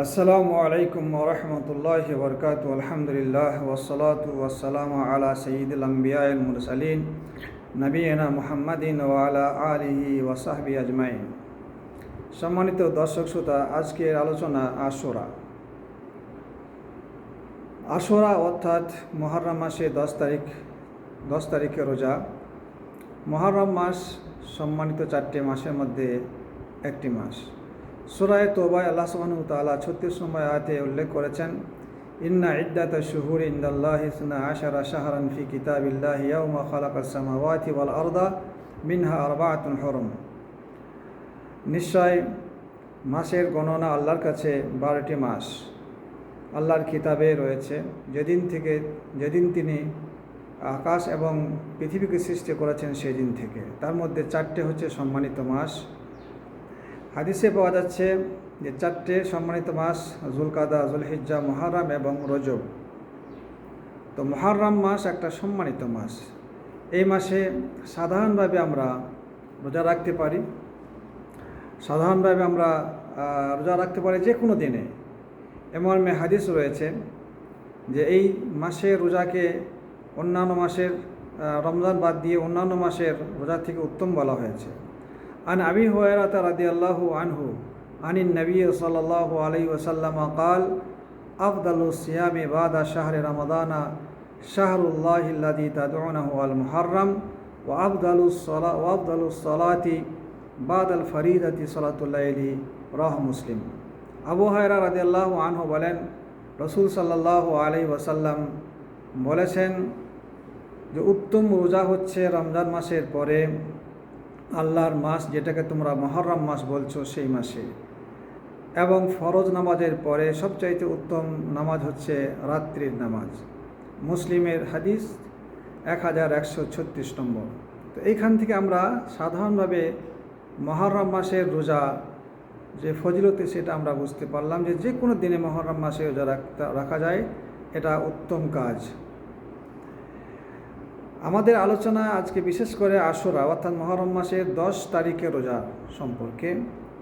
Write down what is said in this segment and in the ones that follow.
আসসালামু আলাইকুম ওয়া রাহমাতুল্লাহি ওয়া বারাকাতুহু। আলহামদুলিল্লাহ ওয়াসসালাতু ওয়াসসালামু আলা সাইয়্যিদিল আমবিয়াইল মুরসালিন নবিয়িনা মুহাম্মাদিন ওয়া আলা আলিহি ওয়া সাহবিহি আজমাইন। সম্মানিত দর্শক শ্রোতা, আজকের আলোচনা আশুরা অর্থাৎ মুহররম মাসে 10 তারিখে রোজা। মুহররম মাস সম্মানিত 4টি মাসের মধ্যে একটি মাস। সূরা তওবায় আল্লাহ সুবহানাহু ওয়া তাআলা 36 নম্বর আয়াতে উল্লেখ করেছেন, ইন্না ইদ্দাতাশ শুহুরি ইনদাল্লাহি 12 শাহরান ফি কিতাবিল্লাহি ইয়াওমা খালাকাস সামাওয়াতি ওয়াল আরদা মিনহা আরবাআতুন হুরুম। নিশ্চয় মাসের গণনা আল্লাহর কাছে 12টি মাস আল্লাহর কিতাবে রয়েছে, যেদিন তিনি আকাশ এবং পৃথিবীকে সৃষ্টি করেছেন সেই দিন থেকে। তার মধ্যে 4টে হচ্ছে সম্মানিত মাস। হাদিসে পাওয়া যাচ্ছে যে 4টে সম্মানিত মাস যুলকাদা, যুলহিজ্জা, মুহররম এবং রজব। তো মুহররম মাস একটা সম্মানিত মাস। এই মাসে সাধারণভাবে আমরা রোজা রাখতে পারি। যে কোনো দিনে। এমন হাদিস রয়েছে যে এই মাসে রোজাকে অন্যান্য মাসের রমজান বাদ দিয়ে অন্যান্য মাসের রোজা থেকে উত্তম বলা হয়েছে। আন আবি হুরায়রা রাদিয়াল্লাহু আনহু আনিন নবী সাল্লাল্লাহু আলাইহি ওয়াসাল্লাম قال أفضل الصيام بعد شهر رمضان شهر الله الذي تدعونه المحرم وأفضل الصلاة بعد الفريضة صلاة الليل রাহ মুসলিম। আবু হুরায়রা রাদিয়াল্লাহু আনহু বলেন, রাসূল সাল্লাল্লাহু আলাইহি ওয়াসাল্লাম বলেছেন যে উত্তম রোজা হচ্ছে রমজান মাসের পরে আল্লাহর মাস, যেটাকে তোমরা মুহররম মাস বলছো, সেই মাসে। এবং ফরজ নামাজের পরে সবচাইতে উত্তম নামাজ হচ্ছে রাত্রির নামাজ। মুসলিমের হাদিস 1136 নম্বর। তো এইখান থেকে আমরা সাধারণভাবে মুহররম মাসের রোজা যে ফজিলতে সেটা আমরা বুঝতে পারলাম যে কোনো দিনে মুহররম মাসে রোজা রাখা যায়, এটা উত্তম কাজ। আমাদের আলোচনা আজকে বিশেষ করে আশুরা অর্থাৎ মুহররম মাসের 10 তারিখে রোজা সম্পর্কে।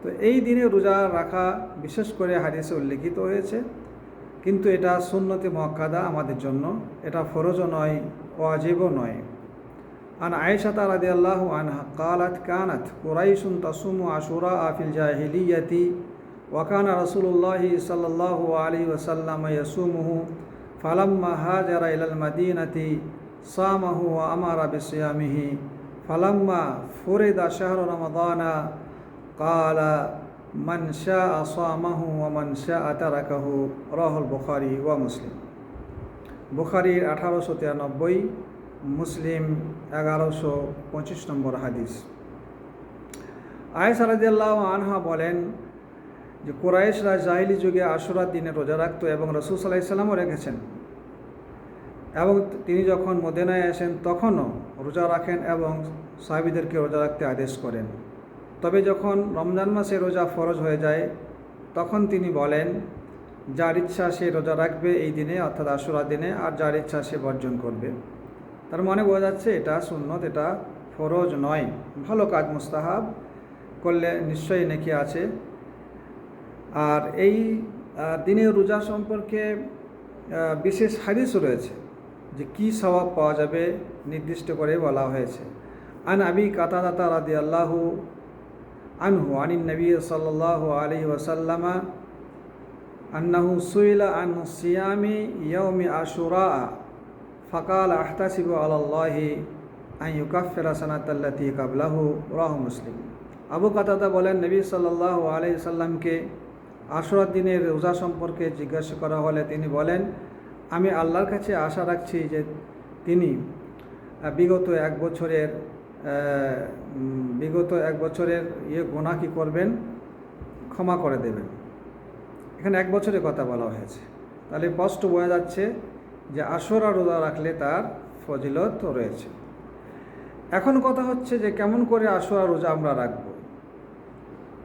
তো এই দিনে রোজা রাখা বিশেষ করে হাদিসে উল্লেখিত হয়েছে, কিন্তু এটা সুন্নতে মুআক্কাদা আমাদের জন্য, এটা ফরজও নয়, ওয়াজিবও নয়। আন আয়েশা রাদিয়াল্লাহু আনহা قالت كانت قريش تصوم عاشوراء في الجاهلية وكان رسول الله صلى الله عليه وسلم يصومه فلما هاجر إلى المدينة صامه وأمر بصيامه فلما فرض شهر رمضان قال من شاء صامه ومن شاء تركه রাহ বুখারী ওয়া মুসলিম। বুখারীর 1893, মুসলিম 1125 নম্বর হাদিস। আয়েশা রাদিয়াল্লাহু আনহা বলেন যে কুরাইশরা জাহিলি যুগে আশুরার দিনে রোজা রাখত এবং রাসূল সাল্লাল্লাহু আলাইহি ওয়াসাল্লামও রেখেছেন, এবং তিনি যখন মদিনায় আসেন তখনও রোজা রাখেন এবং সাহাবীদেরকে রোজা রাখতে আদেশ করেন। তবে যখন রমজান মাসে রোজা ফরজ হয়ে যায় তখন তিনি বলেন যার ইচ্ছা সে রোজা রাখবে এই দিনে অর্থাৎ আশুরার দিনে, আর যার ইচ্ছা সে বর্জন করবে। তার মানে বোঝা যাচ্ছে এটা সুন্নত, এটা ফরজ নয়, ভালো কাজ, মুস্তাহাব, করলে নিশ্চয়ই নেকি আছে। আর এই দিনে রোজা সম্পর্কে বিশেষ হাদিসও রয়েছে যে কী সওয়াব পাওয়া যাবে, নির্দিষ্ট করে বলা হয়েছে। আন আবি কাতাদা রাদিয়াল্লাহু আনহু আনিন নবী সাল্লাল্লাহু আলাইহি ওয়াসাল্লাম আন্নাহু সুইলা আন সিয়ামি ইয়াউমি আশুরা ফাকাল আহতাসিবু আলাল্লাহি আন ইউকাফিরা সানাতাল্লাতী ক্বাবলাহু রাহ মুসলিম। আবু কাতাদা বলেন, নবী সাল্লাল্লাহু আলাইহি সাল্লামকে আশুরার দিনের রোজা সম্পর্কে জিজ্ঞাসা করা হলে তিনি বলেন, আমি আল্লাহর কাছে আশা রাখছি যে তিনি বিগত এক বছরের গুনাহ কি করবেন, ক্ষমা করে দেবেন। এখানে 1 বছরের কথা বলা হয়েছে, তাহলে স্পষ্ট বোঝা যাচ্ছে যে আশুরা রোজা রাখলে তার ফজিলত রয়েছে। এখন কথা হচ্ছে যে কেমন করে আশুরা রোজা আমরা রাখব,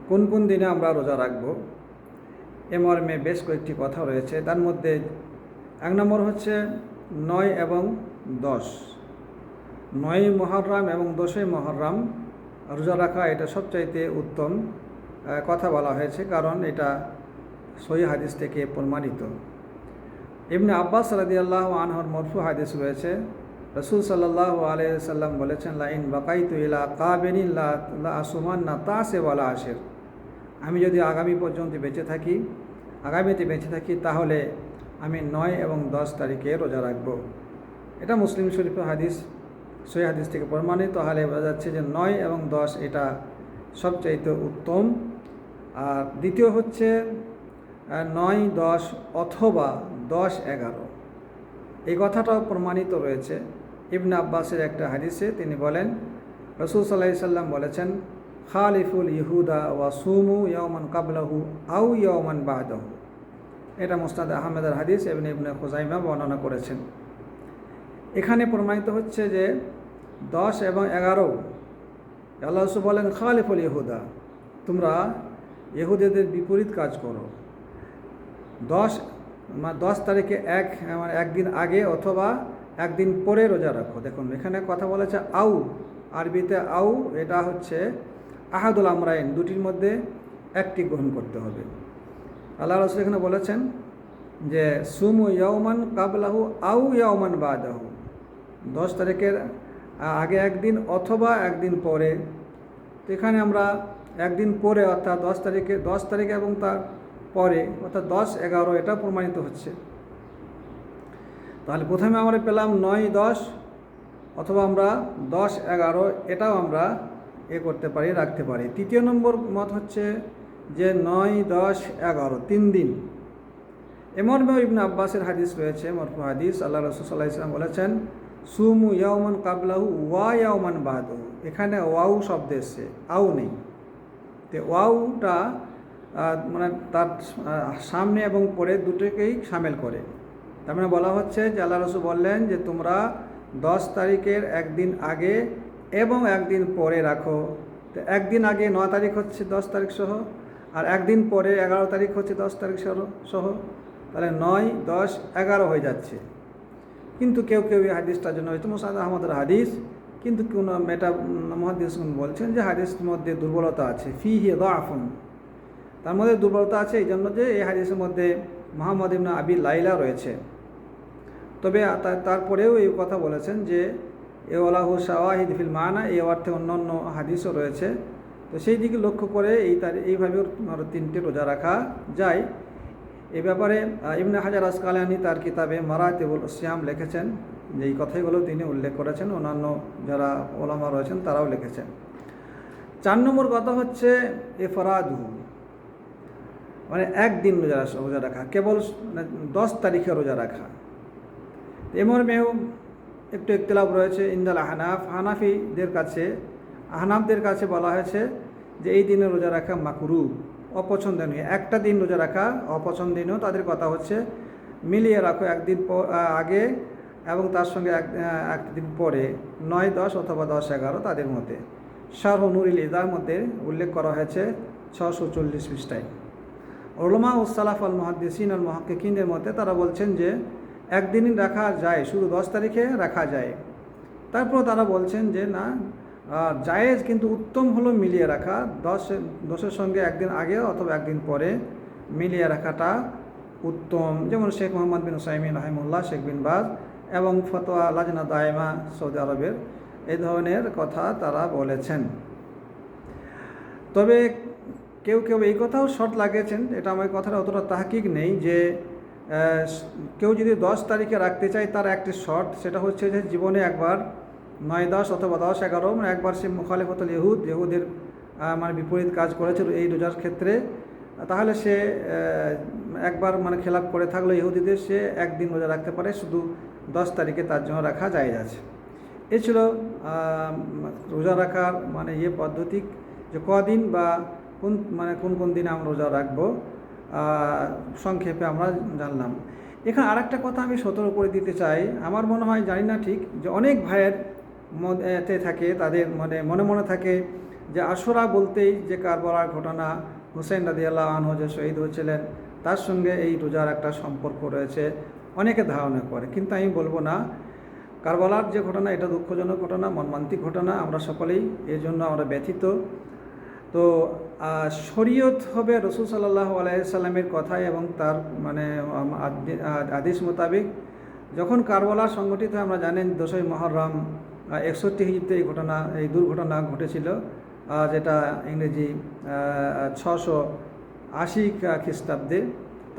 কোন কোন দিনে আমরা রোজা রাখব, এ মর্মে বেশ কয়েকটি কথা রয়েছে। তার মধ্যে 1 নম্বর হচ্ছে 9 এবং 10। 9 মুহররম এবং 10 মুহররম রোজা রাখা এটা সবচাইতে উত্তম কথা বলা হয়েছে, কারণ এটা সহিহ হাদিস থেকে প্রমাণিত। ইবনে আব্বাস রাদিয়াল্লাহু আনহুর মরফু হাদিস রয়েছে, রাসূল সাল্লাল্লাহু আলাইহি ওয়াসাল্লাম বলেছেন, লাইন বাকাইতু ইলা কাবিনিন লা আসুমান্না তাসে ওয়ালা আশির। আমি যদি আগামীতে বেঁচে থাকি তাহলে আমি 9 এবং 10 তারিখে রোজা রাখব। এটা মুসলিম শরীফের হাদিস, সহিহ হাদিস থেকে প্রমাণিত। তাহলে বোঝা যাচ্ছে যে 9 এবং 10 এটা সবচাইতে উত্তম। আর দ্বিতীয় হচ্ছে 9, 10 অথবা 10, 11। এই কথাটাও প্রমাণিত রয়েছে ইবনে আব্বাসের একটা হাদিসে। তিনি বলেন, রাসূল সাল্লাল্লাহু আলাইহি ওয়াসাল্লাম বলেছেন, খালিফুল ইহুদা ওয়া সুমু ইয়াওমান কাবলাহু আও ইয়াওমান বাদাহু। এটা মুসনাদ আহমেদের হাদিস, ইবনে খুজাইমা বর্ণনা করেছেন। এখানে প্রমাণিত হচ্ছে যে 10 এবং 11 আল্লাহ রাসূল বলেন, খালিফুল ইহুদা, তোমরা ইহুদিদের বিপরীত কাজ করো। 10 তারিখে একদিন আগে অথবা একদিন পরে রোজা রাখো। দেখুন এখানে কথা বলেছে আউ, আরবিতে আউ, এটা হচ্ছে আহাদুল আমরাইন, দুটির মধ্যে একটি গ্রহণ করতে হবে। আল্লাহ রাসূল এখানে বলেছেন যে সুমু ইয়াওমান কাবলাহু আউ ইয়াওমান বাদাহু, 10 তারিখের আগে একদিন অথবা একদিন পরে। তো এখানে আমরা একদিন পরে অর্থাৎ 10 তারিখে এবং তার পরে অর্থাৎ 10, 11 এটা প্রমাণিত হচ্ছে। তাহলে প্রথমে আমরা পেলাম 9, 10 অথবা আমরা 10, 11 এটাও আমরা করতে পারি, রাখতে পারি। তৃতীয় নম্বর মত হচ্ছে যে 9, 10, 11 3 দিন। মর্মেও ইবনে আব্বাসের হাদিস রয়েছে, মরফু হাদিস। আল্লাহ রাসূল সাল্লাল্লাহু আলাইহি ওয়াসাল্লাম বলেছেন, সুমু ইয়াওমান কাবলাহু ওয়া ইয়াওমান বাদাহু। এখানে ওয়াও শব্দ এসছে, আও নেই। তো ওয়াওটা মানে তার সামনে এবং পরে দুটোকেই শামিল করে। তার মানে বলা হচ্ছে যে আল্লাহ রাসূল বললেন যে তোমরা 10 তারিখের একদিন আগে এবং একদিন পরে রাখো। তো একদিন আগে 9 তারিখ হচ্ছে 10 তারিখ সহ, আর একদিন পরে 11 তারিখ হচ্ছে 10 তারিখ সহ। তাহলে 9, 10, 11 হয়ে যাচ্ছে। কিন্তু কেউ এই হাদিসটার জন্য হয়তো মুসনাদ আহমদের হাদিস, কিন্তু কোনো মুহাদ্দিসগণ বলছেন যে হাদিসের মধ্যে দুর্বলতা আছে, ফিহি দাআফুন, তার মধ্যে দুর্বলতা আছে এই জন্য যে এই হাদিসের মধ্যে মুহাম্মদ ইবনে আবি লাইলা রয়েছে। তবে তারপরেও এই কথা বলেছেন যে ওয়ালাহু শাওয়াহিদ ফিল মানা, এই অর্থে অন্যান্য হাদিসও রয়েছে। তো সেই দিকে লক্ষ্য করে এইভাবেও আরও 3টে রোজা রাখা যায়। এই ব্যাপারে ইবনে হাজার আসকালানি তার কিতাবে মারাতিবুল সিয়াম লিখেছেন, যে এই কথাগুলো তিনি উল্লেখ করেছেন, অন্যান্য যারা ওলামা রয়েছেন তারাও লিখেছেন। 4 নম্বর কথা হচ্ছে ইফরাদু, মানে একদিন রোজা রাখা, কেবল 10 তারিখে রোজা রাখা। এ মর্মেও একটু ইখতিলাফ রয়েছে ইনদাল আহনাফদের কাছে বলা হয়েছে যে এই দিনে রোজা রাখা মাকরুহ, অপছন্দনীয়। একটা দিন রোজা রাখা অপছন্দনীয়। তাদের কথা হচ্ছে মিলিয়ে রাখো, একদিন আগে এবং তার সঙ্গে একদিন পরে, 9, 10 অথবা 10, 11 তাদের মধ্যে। শারহ নুরুল ইদার মধ্যে উল্লেখ করা হয়েছে 640 পৃষ্ঠায়। উলামা ও সালাফ আল মুহাদ্দিসিন আল মুহাক্কিকিনদের মধ্যে তারা বলছেন যে একদিনই রাখা যায়, শুধু 10 তারিখে রাখা যায়। তারপর তারা বলছেন যে না, জায়েজ, কিন্তু উত্তম হলো মিলিয়ে রাখা, 10-এর সঙ্গে একদিন আগে অথবা একদিন পরে মিলিয়ে রাখাটা উত্তম। যেমন শেখ মোহাম্মদ বিন উসাইমিন রাহিমাহুল্লাহ, শেখ বিন বাজ এবং ফতোয়া লাজনা দায়েমা সৌদি আরবের এই ধরনের কথা তারা বলেছেন। তবে কেউ এই কথাও শর্ত লাগিয়েছেন, এটা আমার কথাটা অতটা তাহকিক নেই, যে কেউ যদি 10 তারিখে রাখতে চায় তার একটি শর্ত, সেটা হচ্ছে যে জীবনে একবার 9, 10 অথবা 10, 11 মানে একবার সে মুখালিফাতুল ইহুদের মানে বিপরীত কাজ করেছে এই রোজার ক্ষেত্রে, তাহলে সে একবার মানে খেলাপ করে থাকলে ইহুদিদের, সে একদিন রোজা রাখতে পারে, শুধু 10 তারিখে তার জন্য রাখা জায়েজ আছে। এ ছিল রোজা রাখার মানে পদ্ধতি, যে কদিন বা কোন দিনে আমরা রোজা রাখবো, সংক্ষেপে আমরা জানলাম। এখানে আরেকটা কথা আমি সতর্ক করে দিতে চাই। আমার মনে হয়, জানি না ঠিক, যে অনেক ভাইয়ের মধ্যে থাকে, তাদের মনে থাকে যে আশুরা বলতেই যে কারবালার ঘটনা, হুসাইন রাদিয়াল্লাহু আনহু যে শহীদ হয়েছিলেন, তার সঙ্গে এই রোজার একটা সম্পর্ক রয়েছে, অনেকে ধারণা করে। কিন্তু আমি বলবো না, কারবালার যে ঘটনা এটা দুঃখজনক ঘটনা, মর্মান্তিক ঘটনা, আমরা সকলেই এর জন্য আমরা ব্যথিত। তো শরীয়ত হবে রসুল সাল্লাল্লাহু আলাইহি সাল্লামের কথায় এবং তার মানে আদেশ মোতাবেক। যখন কারবালা সংগঠিত হয়, আমরা জানেন 10ই মুহররম 61 হিজরিতে এই দুর্ঘটনা ঘটেছিল, যেটা ইংরেজি 680 খ্রিস্টাব্দে।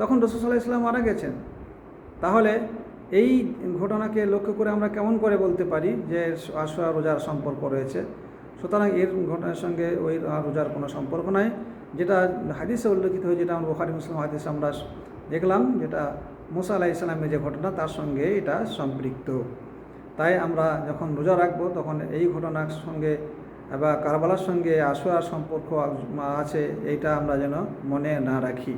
তখন রসুল সাল্লাল্লাহু আলাইহি সাল্লাম মারা গেছেন। তাহলে এই ঘটনাকে লক্ষ্য করে আমরা কেমন করে বলতে পারি যে আশুরা রোজার সম্পর্ক রয়েছে? সুতরাং এর ঘটনার সঙ্গে ওই রোজার কোনো সম্পর্ক নাই। যেটা হাদিসে উল্লেখিত হয়েছে, যেটা আমরা বুখারী মুসলিম হাদিসে আমরা দেখলাম, যেটা মুসা আলাইহিস সালামের যে ঘটনা তার সঙ্গে এটা সম্পৃক্ত। তাই আমরা যখন রোজা রাখবো তখন এই ঘটনার সঙ্গে বা কারবালার সঙ্গে আশুরার সম্পর্ক আছে, এইটা আমরা যেন মনে না রাখি।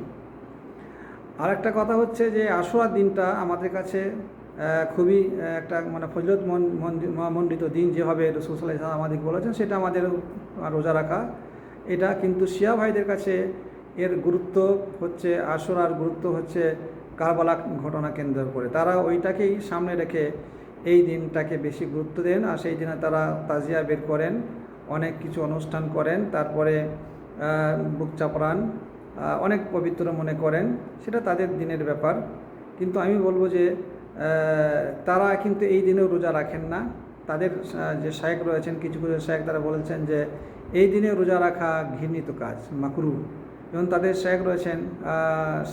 আর একটা কথা হচ্ছে যে আশুরার দিনটা আমাদের কাছে খুবই একটা মানে ফজিলত মণ্ডিত দিন। যেভাবে রাসূল সাল্লাল্লাহু আলাইহি ওয়াসাল্লাম আমাদেরকে বলেছেন সেটা আমাদের রোজা রাখা এটা। কিন্তু শিয়া ভাইদের কাছে এর গুরুত্ব হচ্ছে, আশুরার গুরুত্ব হচ্ছে কারবালা ঘটনা কেন্দ্র করে। তারা ওইটাকেই সামনে রেখে এই দিনটাকে বেশি গুরুত্ব দেন, আর সেই দিনে তারা তাজিয়া বের করেন, অনেক কিছু অনুষ্ঠান করেন, তারপরে বুক চাপড়ান, অনেক পবিত্র মনে করেন। সেটা তাদের দিনের ব্যাপার। কিন্তু আমি বলবো যে তারা কিন্তু এই দিনেও রোজা রাখেন না। তাদের যে শায়েখ রয়েছেন, কিছু কিছু শায়েখ তারা বলেছেন যে এই দিনে রোজা রাখা ঘৃণিত কাজ, মাকরুহ। যেমন তাদের শায়েখ রয়েছেন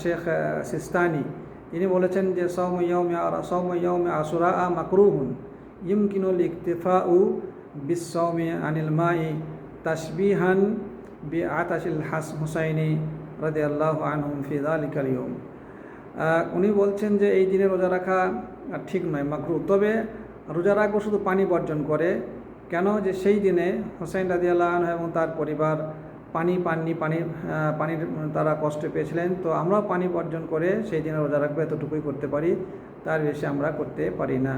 শেখ সিস্তানি, তিনি বলেছেন যে সওম ইয়াউমে আশুরা মাকরুহুন ইমকিনুল ইকতিফাউ বিস-সাওমি আনিল মাই তাশবিহান বিআতাশিল হুসাইনি রাদিয়াল্লাহু আনহুম ফি যালিকাল ইয়াউম। উনি বলছেন যে এই দিনে রোজা রাখা ঠিক নয়, মাকরুহ। তবে রোজা রাখবো শুধু পানি বর্জন করে। কেন? যে সেই দিনে হুসাইন রাদিয়াল্লাহু আনহু এবং তার পরিবার পানির তারা কষ্ট পেয়েছিলেন। তো আমরাও পানি বর্জন করে সেই দিনে রোজা রাখবো, এতটুকুই করতে পারি, তার বেশি আমরা করতে পারি না।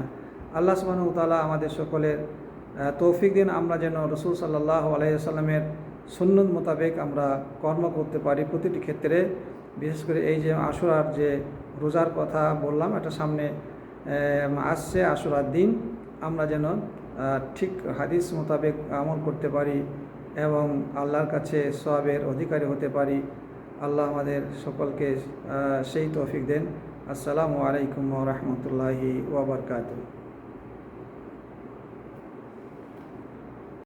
আল্লাহ সুবহানাহু ওয়া তাআলা আমাদের সকলের তৌফিক দিন, আমরা যেন রাসূল সাল্লাল্লাহু আলাইহি ওয়াসাল্লামের সুন্নত মোতাবেক আমরা কর্ম করতে পারি প্রতিটি ক্ষেত্রে। বিশেষ করে এই যে আশুরার যে রোজার কথা বললাম, এটা সামনে আসছে আশুরার দিন, আমরা যেন ঠিক হাদিস মোতাবেক আমল করতে পারি এবং আল্লাহর কাছে সওয়াবের অধিকারী হতে পারি। আল্লাহ আমাদের সকলকে সেই তৌফিক দেন। আসসালামু আলাইকুম ওয়া রাহমাতুল্লাহি ওয়া বারাকাতুহু।